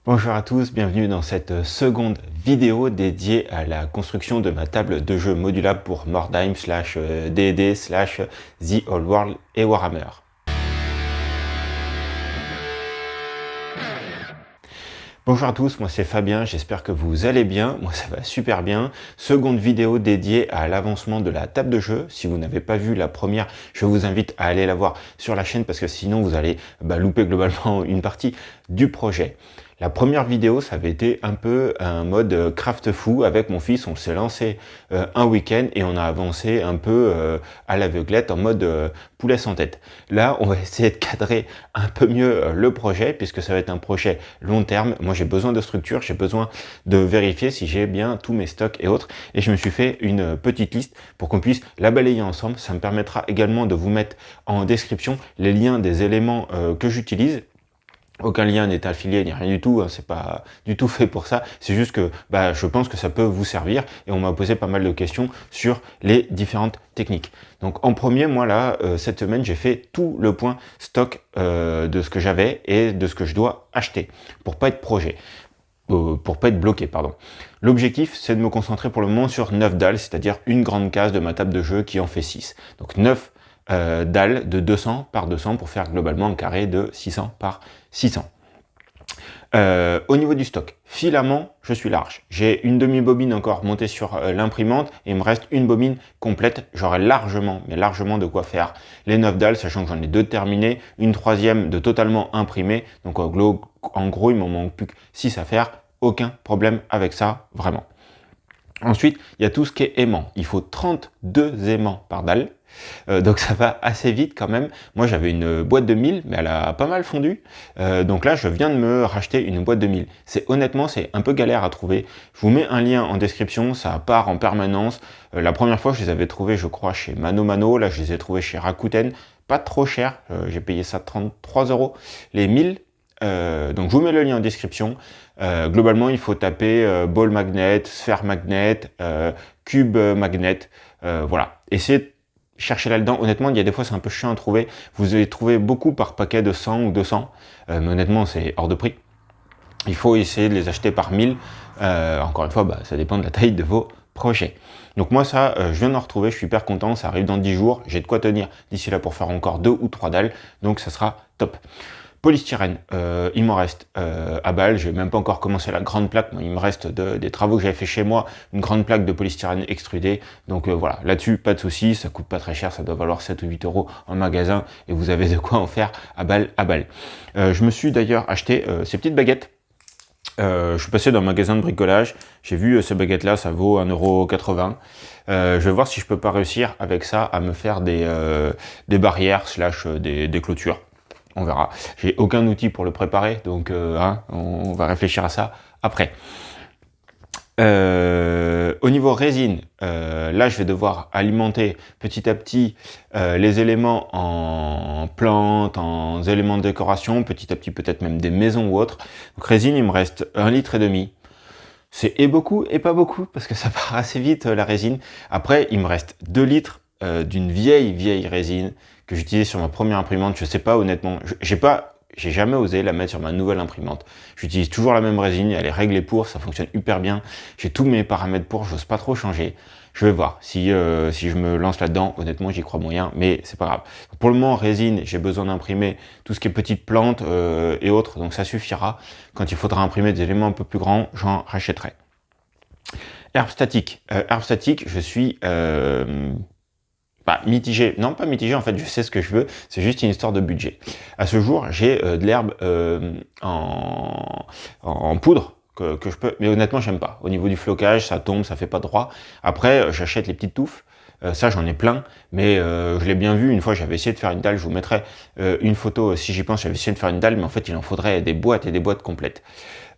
Bonjour à tous, bienvenue dans cette seconde vidéo dédiée à la construction de ma table de jeu modulable pour Mordheim / D&D / The Old World et Warhammer. Bonjour à tous, moi c'est Fabien, j'espère que vous allez bien, moi ça va super bien. Seconde vidéo dédiée à l'avancement de la table de jeu. Si vous n'avez pas vu la première, je vous invite à aller la voir sur la chaîne parce que sinon vous allez louper globalement une partie du projet. La première vidéo, ça avait été un peu un mode craft fou avec mon fils. On s'est lancé un week-end et on a avancé un peu à l'aveuglette en mode poulet sans tête. Là, on va essayer de cadrer un peu mieux le projet puisque ça va être un projet long terme. Moi, j'ai besoin de structure, j'ai besoin de vérifier si j'ai bien tous mes stocks et autres. Et je me suis fait une petite liste pour qu'on puisse la balayer ensemble. Ça me permettra également de vous mettre en description les liens des éléments que j'utilise. Aucun lien n'est affilié ni rien du tout, hein, c'est pas du tout fait pour ça, c'est juste que je pense que ça peut vous servir et on m'a posé pas mal de questions sur les différentes techniques. Donc en premier, moi là, cette semaine, j'ai fait tout le point stock de ce que j'avais et de ce que je dois acheter pour pas être bloqué, pardon. L'objectif, c'est de me concentrer pour le moment sur 9 dalles, c'est-à-dire une grande case de ma table de jeu qui en fait 6. Donc 9 dalles de 200 par 200 pour faire globalement un carré de 600 par 600. Au niveau du stock, filament, je suis large. J'ai une demi-bobine encore montée sur l'imprimante et il me reste une bobine complète. J'aurai largement, mais largement de quoi faire les 9 dalles, sachant que j'en ai 2 terminées, une troisième de totalement imprimée. Donc en gros, il m'en manque plus que 6 à faire. Aucun problème avec ça, vraiment. Ensuite, il y a tout ce qui est aimant. Il faut 32 aimants par dalle. Donc ça va assez vite quand même. Moi j'avais une boîte de 1000 mais elle a pas mal fondu. Donc là je viens de me racheter une boîte de 1000. Honnêtement c'est un peu galère à trouver. Je vous mets un lien en description, ça part en permanence. La première fois je les avais trouvés je crois chez Mano Mano, là je les ai trouvés chez Rakuten. Pas trop cher, j'ai payé ça 33 € les 1000. Donc je vous mets le lien en description. Globalement il faut taper ball magnet, sphère magnet, cube magnet. Voilà. Essayez de chercher là-dedans. Honnêtement, il y a des fois, c'est un peu chiant à trouver. Vous allez trouver beaucoup par paquet de 100 ou 200. Mais honnêtement, c'est hors de prix. Il faut essayer de les acheter par 1000. Encore une fois, ça dépend de la taille de vos projets. Donc moi, ça, je viens d'en retrouver. Je suis hyper content. Ça arrive dans 10 jours. J'ai de quoi tenir d'ici là pour faire encore 2 ou 3 dalles. Donc, ça sera top. Polystyrène, il m'en reste à balle, j'ai même pas encore commencé la grande plaque, il me reste des travaux que j'avais fait chez moi, une grande plaque de polystyrène extrudée, donc voilà, là-dessus pas de souci, ça coûte pas très cher, ça doit valoir 7 ou 8 € en magasin, et vous avez de quoi en faire à balle. Je me suis d'ailleurs acheté ces petites baguettes. Je suis passé dans un magasin de bricolage, j'ai vu ces baguettes là, ça vaut 1,80 €. Je vais voir si je peux pas réussir avec ça à me faire des barrières / des clôtures. On verra. J'ai aucun outil pour le préparer, donc on va réfléchir à ça après. Au niveau résine, là je vais devoir alimenter petit à petit les éléments en plantes, en éléments de décoration, petit à petit peut-être même des maisons ou autres. Donc résine, il me reste 1,5 litre. C'est et beaucoup et pas beaucoup, parce que ça part assez vite la résine. Après, il me reste 2 litres d'une vieille résine que j'utilisais sur ma première imprimante. Je sais pas honnêtement, j'ai jamais osé la mettre sur ma nouvelle imprimante. J'utilise toujours la même résine, elle est réglée pour, ça fonctionne hyper bien. J'ai tous mes paramètres pour, j'ose pas trop changer. Je vais voir si je me lance là-dedans. Honnêtement, j'y crois moyen, mais c'est pas grave. Pour le moment, résine, j'ai besoin d'imprimer tout ce qui est petites plantes et autres, donc ça suffira. Quand il faudra imprimer des éléments un peu plus grands, j'en rachèterai. Herbe statique. Je suis mitigé, non pas mitigé, en fait je sais ce que je veux, c'est juste une histoire de budget. À ce jour, j'ai de l'herbe en poudre que je peux, mais honnêtement j'aime pas. Au niveau du flocage, ça tombe, ça fait pas droit. Après, j'achète les petites touffes, ça j'en ai plein, mais je l'ai bien vu, une fois j'avais essayé de faire une dalle, je vous mettrai une photo si j'y pense, j'avais essayé de faire une dalle, mais en fait il en faudrait des boîtes et des boîtes complètes.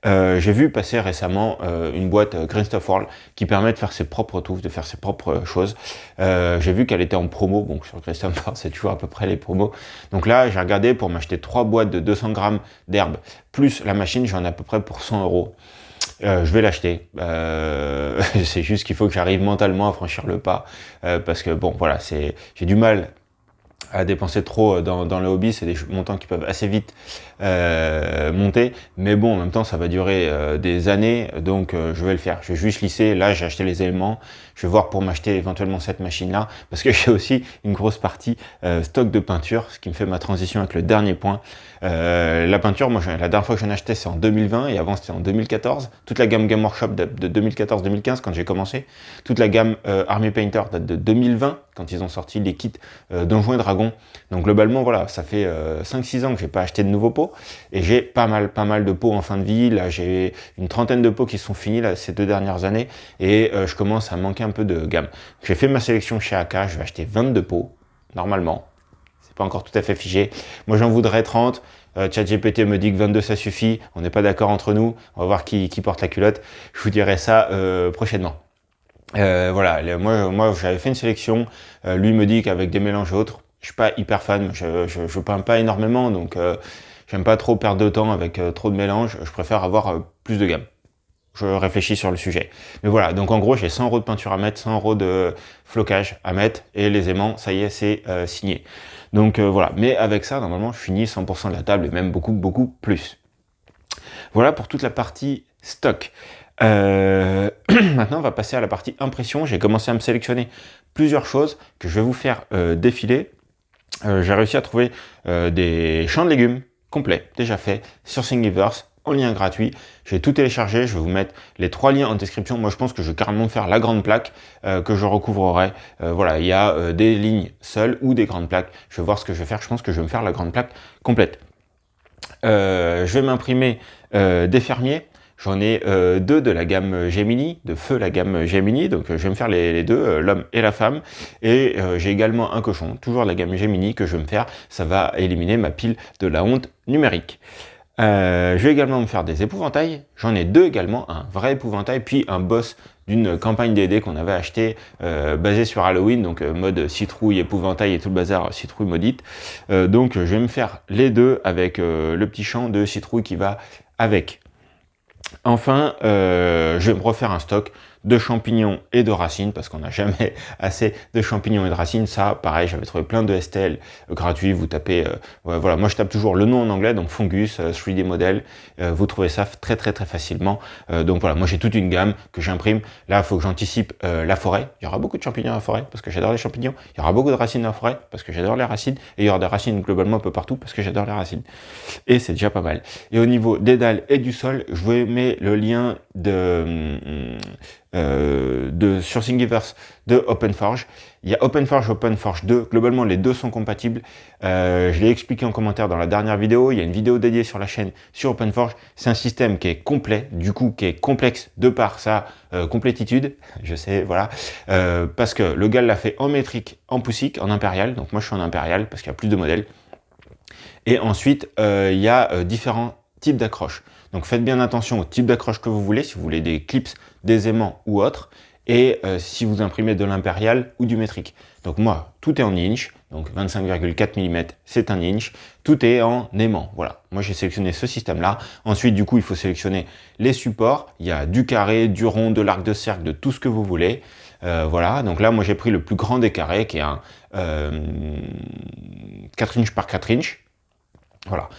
J'ai vu passer récemment une boîte Green Stuff World qui permet de faire ses propres touffes, de faire ses propres choses. J'ai vu qu'elle était en promo, donc sur Green Stuff World c'est toujours à peu près les promos. Donc là j'ai regardé pour m'acheter 3 boîtes de 200 grammes d'herbe, plus la machine j'en ai à peu près pour 100 €. Je vais l'acheter. C'est juste qu'il faut que j'arrive mentalement à franchir le pas, parce que bon voilà, j'ai du mal à dépenser trop dans le hobby, c'est des montants qui peuvent assez vite monter, mais bon, en même temps, ça va durer des années, donc je vais le faire. Je vais juste lisser, là, j'ai acheté les éléments, je vais voir pour m'acheter éventuellement cette machine-là, parce que j'ai aussi une grosse partie stock de peinture, ce qui me fait ma transition avec le dernier point. La peinture, moi, la dernière fois que j'en achetais, c'est en 2020, et avant, c'était en 2014. Toute la gamme Game Workshop date de 2014-2015, quand j'ai commencé. Toute la gamme Army Painter date de 2020, quand ils ont sorti les kits Donjons et Dragons. Donc, globalement, voilà, ça fait 5-6 ans que j'ai pas acheté de nouveaux pots, et j'ai pas mal de pots en fin de vie. Là, j'ai une trentaine de pots qui sont finis, là, ces 2 dernières années, et je commence à manquer un peu de gamme. J'ai fait ma sélection chez AK, je vais acheter 22 pots, normalement. C'est pas encore tout à fait figé. Moi, j'en voudrais 30. ChatGPT me dit que 22 ça suffit. On n'est pas d'accord entre nous. On va voir qui porte la culotte. Je vous dirai ça prochainement. Voilà, moi j'avais fait une sélection. Lui me dit qu'avec des mélanges et autres, je suis pas hyper fan. Je peins pas énormément, donc j'aime pas trop perdre de temps avec trop de mélanges. Je préfère avoir plus de gamme. Je réfléchis sur le sujet. Mais voilà, donc en gros, j'ai 100 € de peinture à mettre, 100 € de flocage à mettre, et les aimants, ça y est, c'est signé. Donc voilà, mais avec ça, normalement, je finis 100% de la table, et même beaucoup plus. Voilà pour toute la partie stock. Maintenant, on va passer à la partie impression. J'ai commencé à me sélectionner plusieurs choses que je vais vous faire défiler. J'ai réussi à trouver des champs de légumes complets, déjà faits, sur Thingiverse, en lien gratuit. J'ai tout téléchargé, je vais vous mettre les 3 liens en description. Moi, je pense que je vais carrément faire la grande plaque que je recouvrerai. Voilà, il y a des lignes seules ou des grandes plaques. Je vais voir ce que je vais faire. Je pense que je vais me faire la grande plaque complète. Je vais m'imprimer des fermiers. J'en ai 2 de la gamme Gemini, de feu la gamme Gemini, donc je vais me faire les deux, l'homme et la femme. Et j'ai également un cochon, toujours de la gamme Gemini, que je vais me faire. Ça va éliminer ma pile de la honte numérique. Je vais également me faire des épouvantails. J'en ai 2 également, un vrai épouvantail, puis un boss d'une campagne D&D qu'on avait acheté basé sur Halloween, donc mode citrouille, épouvantail et tout le bazar, citrouille maudite. Donc je vais me faire les 2 avec le petit champ de citrouille qui va avec. Enfin, je vais me refaire un stock de champignons et de racines, parce qu'on n'a jamais assez de champignons et de racines. Ça, pareil, j'avais trouvé plein de STL gratuits. Vous tapez, voilà, moi je tape toujours le nom en anglais, donc Fungus, 3D Model. Vous trouvez ça très facilement. Donc voilà, moi j'ai toute une gamme que j'imprime. Là, il faut que j'anticipe la forêt. Il y aura beaucoup de champignons dans la forêt, parce que j'adore les champignons. Il y aura beaucoup de racines dans la forêt, parce que j'adore les racines. Et il y aura des racines globalement un peu partout, parce que j'adore les racines. Et c'est déjà pas mal. Et au niveau des dalles et du sol, je vous mets le lien sur Thingiverse de OpenForge. Il y a OpenForge, OpenForge 2. Globalement, les deux sont compatibles. Je l'ai expliqué en commentaire dans la dernière vidéo. Il y a une vidéo dédiée sur la chaîne sur OpenForge. C'est un système qui est complet, du coup, qui est complexe de par sa complétitude. Je sais, voilà. Parce que le gars l'a fait en métrique, en poussique, en impérial. Donc moi, je suis en impérial parce qu'il y a plus de modèles. Et ensuite, il y a différents types d'accroches. Donc faites bien attention au type d'accroche que vous voulez, si vous voulez des clips, des aimants ou autres, et si vous imprimez de l'impérial ou du métrique. Donc moi, tout est en inch, donc 25,4 mm, c'est un inch, tout est en aimant, voilà. Moi j'ai sélectionné ce système-là. Ensuite, du coup, il faut sélectionner les supports. Il y a du carré, du rond, de l'arc de cercle, de tout ce que vous voulez. Voilà, donc là, moi j'ai pris le plus grand des carrés, qui est un 4 inch par 4 inch. Voilà.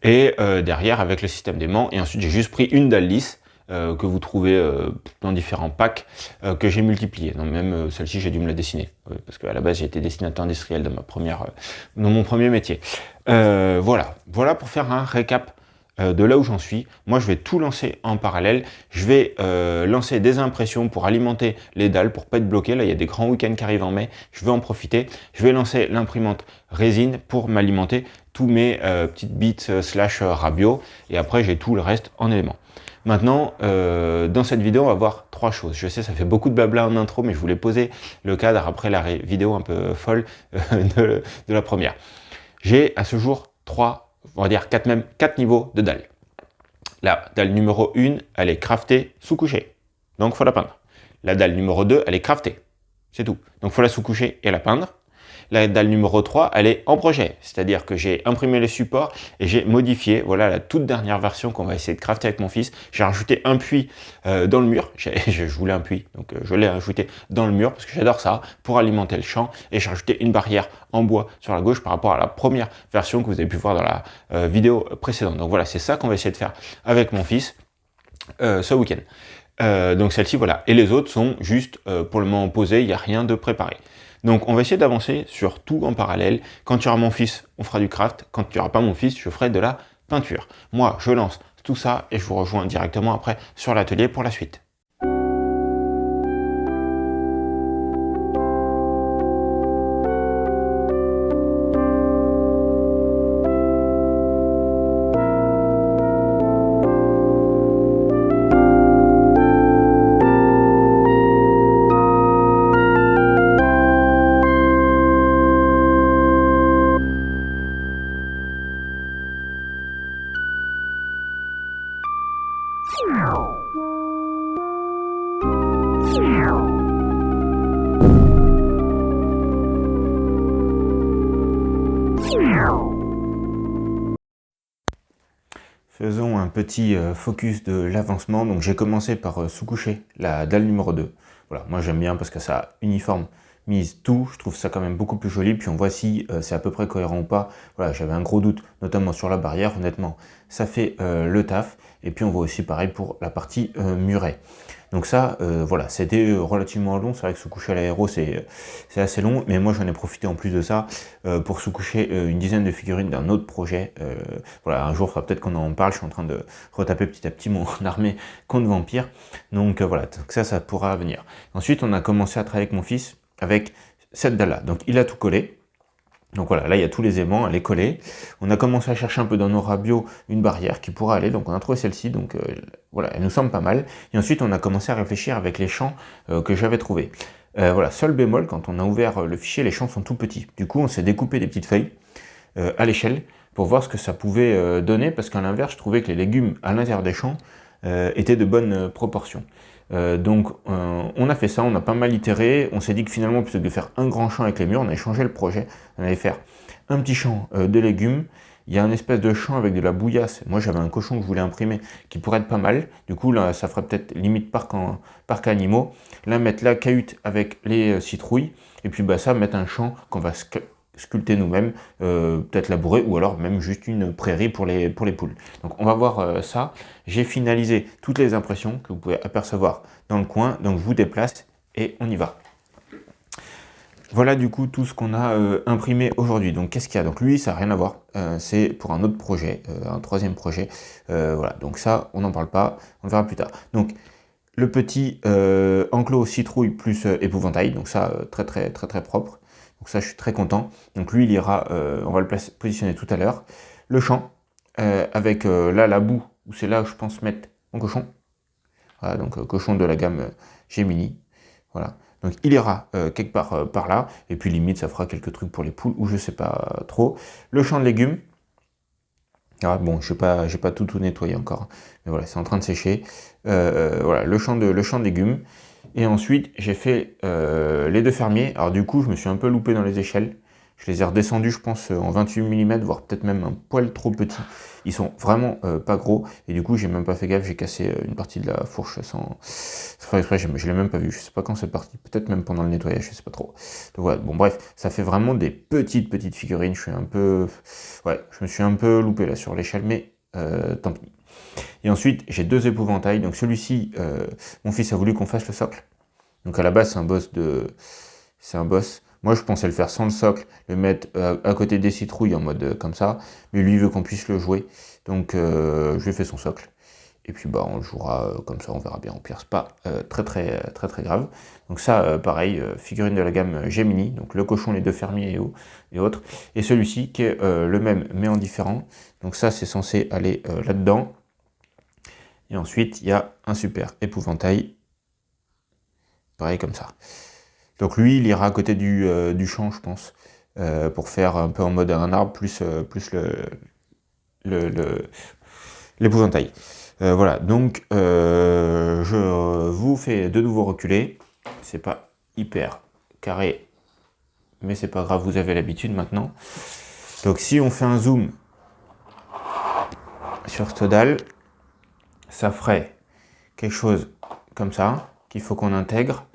Et derrière avec le système d'aimant, et ensuite j'ai juste pris une dalle lisse que vous trouvez dans différents packs que j'ai multiplié. Donc même celle-ci j'ai dû me la dessiner parce qu'à la base j'ai été dessinateur industriel dans mon premier métier. Voilà pour faire un récap de là où j'en suis. Moi je vais tout lancer en parallèle. Je vais lancer des impressions pour alimenter les dalles, pour pas être bloqué. Là il y a des grands week-ends qui arrivent en mai, je vais en profiter. Je vais lancer l'imprimante résine pour m'alimenter tous mes petites bits / Rabio, et après j'ai tout le reste en éléments. Maintenant, dans cette vidéo, on va voir 3 choses. Je sais, ça fait beaucoup de blabla en intro, mais je voulais poser le cadre après la vidéo un peu folle de la première. J'ai à ce jour 3, on va dire 4 niveaux de dalles. La dalle numéro 1, elle est craftée sous-couchée, donc il faut la peindre. La dalle numéro 2, elle est craftée, c'est tout, donc il faut la sous-coucher et la peindre. la dalle numéro 3, elle est en projet. C'est-à-dire que j'ai imprimé les supports et j'ai modifié, voilà la toute dernière version qu'on va essayer de crafter avec mon fils. J'ai rajouté un puits dans le mur. Je voulais un puits, donc je l'ai ajouté dans le mur parce que j'adore ça, pour alimenter le champ. Et j'ai rajouté une barrière en bois sur la gauche par rapport à la première version que vous avez pu voir dans la vidéo précédente. Donc voilà, c'est ça qu'on va essayer de faire avec mon fils ce week-end. Donc celle-ci, voilà. Et les autres sont juste pour le moment posées, il n'y a rien de préparé. Donc on va essayer d'avancer sur tout en parallèle. Quand tu auras mon fils, on fera du craft. Quand tu n'auras pas mon fils, je ferai de la peinture. Moi, je lance tout ça et je vous rejoins directement après sur l'atelier pour la suite. Faisons un petit focus de l'avancement. Donc j'ai commencé par sous-coucher la dalle numéro 2. Voilà, moi j'aime bien parce que ça uniformise tout. Je trouve ça quand même beaucoup plus joli. Puis on voit si c'est à peu près cohérent ou pas. Voilà, j'avais un gros doute, notamment sur la barrière. Honnêtement, ça fait le taf. Et puis on voit aussi pareil pour la partie muret. Donc ça, voilà, c'était relativement long. C'est vrai que sous-coucher à l'aéro, c'est assez long. Mais moi, j'en ai profité en plus de ça pour sous-coucher une dizaine de figurines d'un autre projet. Voilà, un jour, peut-être qu'on en parle. Je suis en train de retaper petit à petit mon armée contre vampire. Donc voilà, donc ça pourra venir. Ensuite, on a commencé à travailler avec mon fils avec cette dalle-là. Donc il a tout collé. Donc voilà, là il y a tous les aimants, elle est collée. On a commencé à chercher un peu dans nos rabios une barrière qui pourra aller, donc on a trouvé celle-ci, donc voilà, elle nous semble pas mal. Et ensuite on a commencé à réfléchir avec les champs que j'avais trouvés. Voilà, seul bémol, quand on a ouvert le fichier, les champs sont tout petits. Du coup on s'est découpé des petites feuilles à l'échelle pour voir ce que ça pouvait donner, parce qu'à l'inverse, je trouvais que les légumes à l'intérieur des champs étaient de bonnes proportions. Donc on a fait ça, on a pas mal itéré, on s'est dit que finalement plutôt que de faire un grand champ avec les murs, on allait changer le projet, on allait faire un petit champ de légumes, il y a un espèce de champ avec de la bouillasse, moi j'avais un cochon que je voulais imprimer qui pourrait être pas mal, du coup là ça ferait peut-être limite parc animaux, là mettre la cahute avec les citrouilles, et puis bah ça mettre un champ qu'on va sculpter nous-mêmes, peut-être labourer, ou alors même juste une prairie pour les poules. Donc on va voir ça. J'ai finalisé toutes les impressions que vous pouvez apercevoir dans le coin, donc je vous déplace et on y va. Voilà du coup tout ce qu'on a imprimé aujourd'hui. Donc qu'est-ce qu'il y a? Donc lui ça n'a rien à voir, c'est pour un autre projet, un troisième projet. Voilà, donc ça on n'en parle pas, on verra plus tard. Donc le petit enclos citrouille plus épouvantail, donc ça très propre. Donc ça, je suis très content. Donc lui, il ira, on va le positionner tout à l'heure. Le champ, avec là la boue, où c'est là où je pense mettre mon cochon. Voilà, donc cochon de la gamme Gemini. Voilà. Donc il ira quelque part par là. Et puis limite, ça fera quelques trucs pour les poules, ou je sais pas trop. Le champ de légumes. Ah, bon, je n'ai pas tout nettoyé encore. Mais voilà, c'est en train de sécher. Voilà, le champ de légumes. Et ensuite, j'ai fait les deux fermiers. Alors du coup, je me suis un peu loupé dans les échelles. Je les ai redescendus, je pense, en 28 mm, voire peut-être même un poil trop petit. Ils sont vraiment pas gros. Et du coup, j'ai même pas fait gaffe, j'ai cassé une partie de la fourche sans faire exprès, je l'ai même pas vu. Je sais pas quand c'est parti, peut-être même pendant le nettoyage, je sais pas trop. Donc voilà, bon bref, ça fait vraiment des petites figurines. Je suis un peu... Ouais, je me suis un peu loupé là sur l'échelle, mais tant pis. Et ensuite, j'ai deux épouvantails. Donc celui-ci, mon fils a voulu qu'on fasse le socle. Donc à la base, c'est un boss. Moi, je pensais le faire sans le socle, le mettre à côté des citrouilles en mode comme ça. Mais lui, il veut qu'on puisse le jouer. Donc je lui ai fait son socle. Et puis bah on le jouera comme ça, on verra bien. Au pire, c'est pas très grave. Donc ça, pareil, figurine de la gamme Gemini. Donc le cochon, les deux fermiers et autres. Et celui-ci qui est le même mais en différent. Donc ça, c'est censé aller là-dedans. Et ensuite, il y a un super épouvantail. Pareil comme ça. Donc lui, il ira à côté du champ, je pense, pour faire un peu en mode un arbre, plus l'épouvantail. Voilà, donc je vous fais de nouveau reculer. C'est pas hyper carré mais c'est pas grave, vous avez l'habitude maintenant. Donc si on fait un zoom sur cette dalle, ça ferait quelque chose comme ça, qu'il faut qu'on intègre,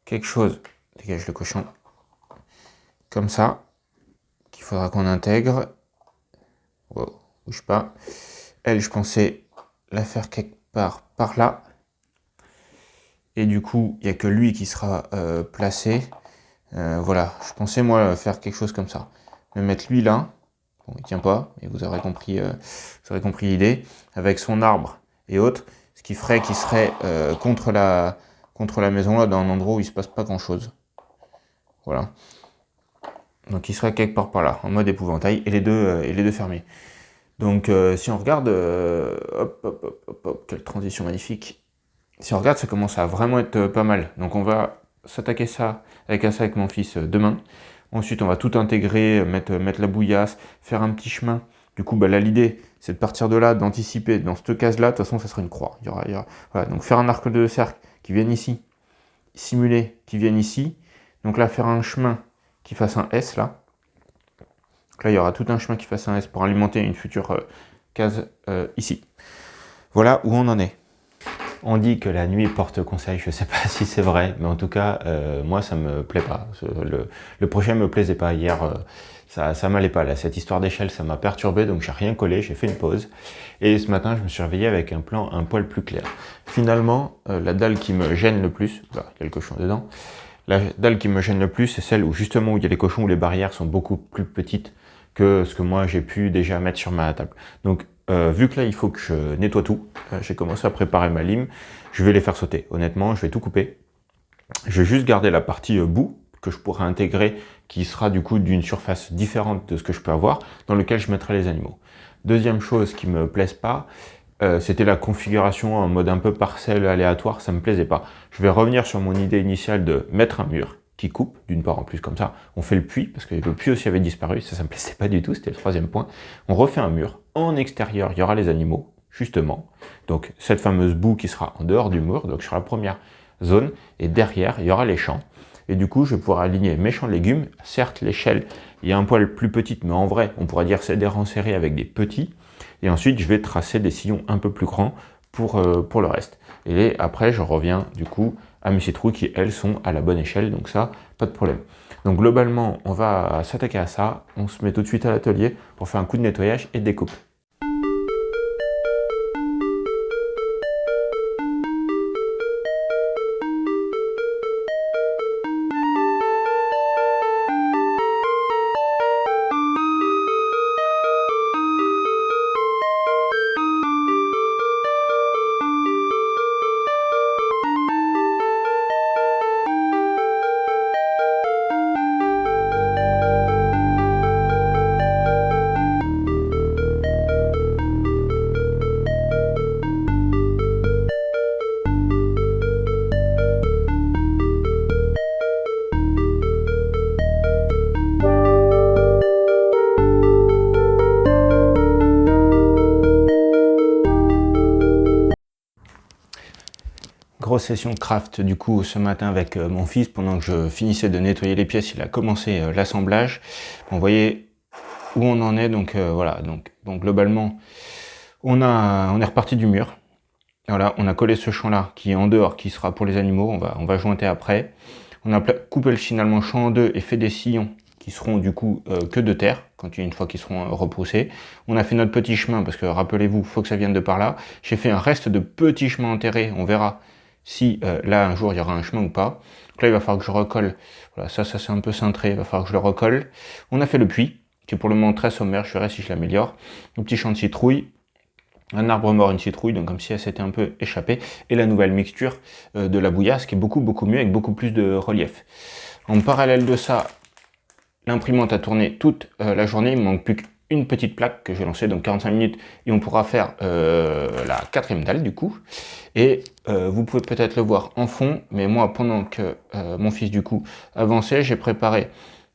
quelque chose, dégage le cochon, comme ça, qu'il faudra qu'on intègre. Wow, bouge pas. Elle, je pensais la faire quelque part par là. Et du coup, il n'y a que lui qui sera placé. Voilà, je pensais moi faire quelque chose comme ça. Me mettre lui là. Bon, il tient pas, mais vous aurez compris l'idée. Avec son arbre et autres, ce qui ferait qu'il serait contre la maison là, dans un endroit où il se passe pas grand chose. Voilà. Donc il serait quelque part par là, en mode épouvantail, et les deux fermés. Donc si on regarde, hop, quelle transition magnifique. Si on regarde, ça commence à vraiment être pas mal. Donc on va s'attaquer avec mon fils demain. Ensuite, on va tout intégrer, mettre la bouillasse, faire un petit chemin. Du coup, là, l'idée, c'est de partir de là, d'anticiper. Dans cette case-là, de toute façon, ça sera une croix. Voilà, donc faire un arc de cercle qui vienne ici, simuler qui vienne ici. Donc là, faire un chemin qui fasse un S, là. Donc là, il y aura tout un chemin qui fasse un S pour alimenter une future case ici. Voilà où on en est. On dit que la nuit porte conseil, je ne sais pas si c'est vrai, mais en tout cas, moi, ça me plaît pas. Le projet me plaisait pas hier, ça m'allait pas. Là, cette histoire d'échelle, ça m'a perturbé, donc j'ai rien collé, j'ai fait une pause. Et ce matin, je me suis réveillé avec un plan un poil plus clair. Finalement, la dalle qui me gêne le plus, là, il y a le cochon dedans, la dalle qui me gêne le plus, c'est celle où justement où il y a les cochons, où les barrières sont beaucoup plus petites que ce que moi j'ai pu déjà mettre sur ma table. Donc, vu que là, il faut que je nettoie tout, j'ai commencé à préparer ma lime, je vais les faire sauter. Honnêtement, je vais tout couper. Je vais juste garder la partie bout que je pourrais intégrer, qui sera du coup d'une surface différente de ce que je peux avoir, dans lequel je mettrai les animaux. Deuxième chose qui me plaise pas, c'était la configuration en mode un peu parcelle aléatoire, ça me plaisait pas. Je vais revenir sur mon idée initiale de mettre un mur qui coupe, d'une part en plus comme ça, on fait le puits, parce que le puits aussi avait disparu, ça me plaisait pas du tout, c'était le troisième point. On refait un mur, en extérieur il y aura les animaux, justement, donc cette fameuse boue qui sera en dehors du mur, donc sur la première zone, et derrière il y aura les champs, et du coup je vais pouvoir aligner mes champs de légumes, certes l'échelle il y a un poil plus petite, mais en vrai on pourrait dire c'est des rangs serrés avec des petits, et ensuite je vais tracer des sillons un peu plus grands pour le reste. Et après je reviens du coup à mes citrouilles qui, elles, sont à la bonne échelle, donc ça, pas de problème. Donc globalement, on va s'attaquer à ça, on se met tout de suite à l'atelier pour faire un coup de nettoyage et de découpe. Grosse session craft du coup ce matin avec mon fils pendant que je finissais de nettoyer les pièces, il a commencé l'assemblage. Bon, vous voyez où on en est, donc voilà, donc globalement on est reparti du mur. Voilà, on a collé ce champ là qui est en dehors, qui sera pour les animaux, on va jointer après. On a coupé finalement le champ en deux et fait des sillons qui seront du coup que de terre, une fois qu'ils seront repoussés. On a fait notre petit chemin, parce que rappelez-vous, il faut que ça vienne de par là. J'ai fait un reste de petits chemins enterrés, on verra si là un jour il y aura un chemin ou pas. Donc là il va falloir que je recolle, voilà, ça c'est un peu cintré, il va falloir que je le recolle. On a fait le puits, qui est pour le moment très sommaire, je verrai si je l'améliore. Un petit champ de citrouille, un arbre mort, une citrouille, donc comme si elle s'était un peu échappée, et la nouvelle mixture de la bouillasse, qui est beaucoup mieux, avec beaucoup plus de relief. En parallèle de ça, l'imprimante a tourné toute la journée, il me manque plus qu'une petite plaque que je vais lancer, donc 45 minutes, et on pourra faire la 4e dalle du coup. Et vous pouvez peut-être le voir en fond, mais moi pendant que mon fils du coup avançait, j'ai préparé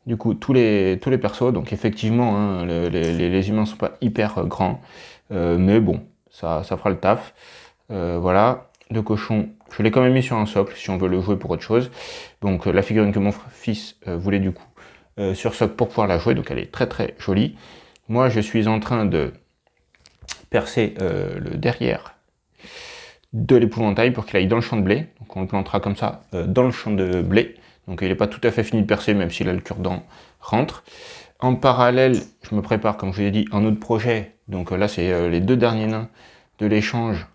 du coup tous les persos, donc effectivement hein, les humains sont pas hyper grands, mais bon, ça fera le taf. Voilà, le cochon, je l'ai quand même mis sur un socle si on veut le jouer pour autre chose. Donc la figurine que mon fils voulait du coup, sur soc pour pouvoir la jouer, donc elle est très très jolie. Moi je suis en train de percer le derrière de l'épouvantail pour qu'il aille dans le champ de blé, donc on le plantera comme ça dans le champ de blé, donc il n'est pas tout à fait fini de percer même si là le cure-dent rentre. En parallèle, je me prépare, comme je vous l'ai dit, un autre projet, donc là c'est les 2 derniers nains de l'échange,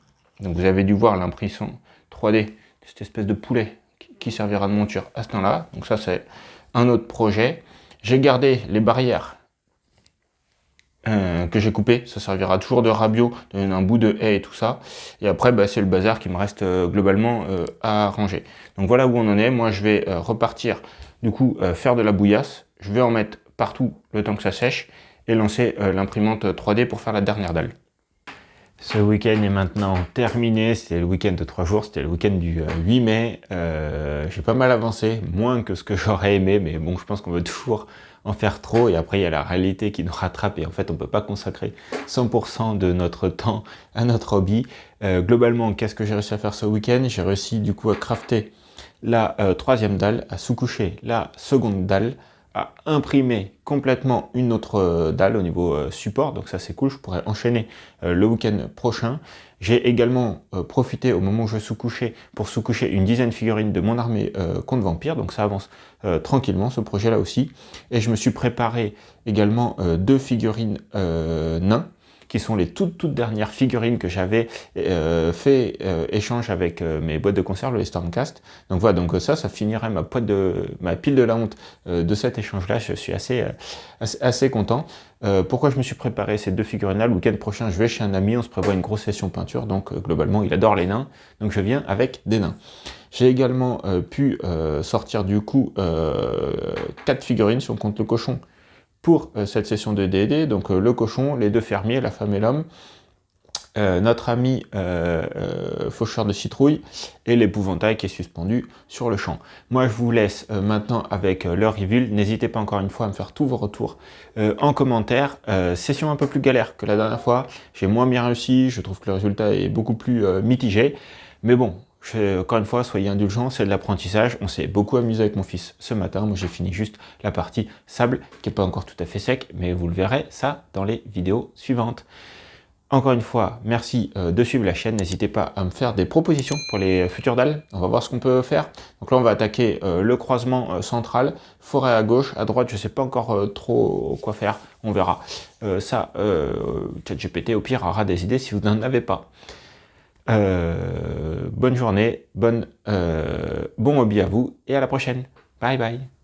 donc vous avez dû voir l'impression 3D, cette espèce de poulet qui servira de monture à ce temps-là, donc ça c'est un autre projet. J'ai gardé les barrières que j'ai coupées, ça servira toujours de rabio, un bout de haie et tout ça, et après bah, c'est le bazar qui me reste globalement à ranger. Donc voilà où on en est. Moi je vais repartir du coup faire de la bouillasse, je vais en mettre partout le temps que ça sèche, et lancer l'imprimante 3D pour faire la dernière dalle. Ce week-end est maintenant terminé, c'était le week-end de 3 jours, c'était le week-end du 8 mai. J'ai pas mal avancé, moins que ce que j'aurais aimé, mais bon, je pense qu'on veut toujours en faire trop, et après il y a la réalité qui nous rattrape, et en fait on peut pas consacrer 100% de notre temps à notre hobby. Globalement, qu'est-ce que j'ai réussi à faire ce week-end? J'ai réussi du coup à crafter la 3e dalle, à sous-coucher la 2e dalle, à imprimer complètement une autre dalle au niveau support, donc ça c'est cool, je pourrais enchaîner le week-end prochain. J'ai également profité au moment où je sous-couchais pour sous-coucher une 10aine de figurines de mon armée contre vampire, donc ça avance tranquillement ce projet là aussi. Et je me suis préparé également 2 figurines nains, qui sont les toutes dernières figurines que j'avais fait échange avec mes boîtes de conserve, les Stormcast. Donc voilà, donc ça finirait ma pile de la honte de cet échange-là. Je suis assez content. Pourquoi je me suis préparé ces 2 figurines-là? Le week-end prochain, je vais chez un ami, on se prévoit une grosse session peinture, donc globalement, il adore les nains, donc je viens avec des nains. J'ai également pu sortir du coup 4 figurines, si on compte le cochon, pour cette session de D&D, donc le cochon, les 2 fermiers, la femme et l'homme, notre ami faucheur de citrouille, et l'épouvantail qui est suspendu sur le champ. Moi je vous laisse maintenant avec le reveal. N'hésitez pas encore une fois à me faire tous vos retours en commentaire. Session un peu plus galère que la dernière fois, j'ai moins bien réussi, je trouve que le résultat est beaucoup plus mitigé, mais bon, encore une fois, soyez indulgents, c'est de l'apprentissage. On s'est beaucoup amusé avec mon fils ce matin. Moi, j'ai fini juste la partie sable, qui n'est pas encore tout à fait sec, mais vous le verrez, ça, dans les vidéos suivantes. Encore une fois, merci de suivre la chaîne. N'hésitez pas à me faire des propositions pour les futures dalles. On va voir ce qu'on peut faire. Donc là, on va attaquer le croisement central, forêt à gauche, à droite, je ne sais pas encore trop quoi faire. On verra. ChatGPT, au pire, aura des idées si vous n'en avez pas. Bonne journée, bon hobby à vous, et à la prochaine. Bye bye.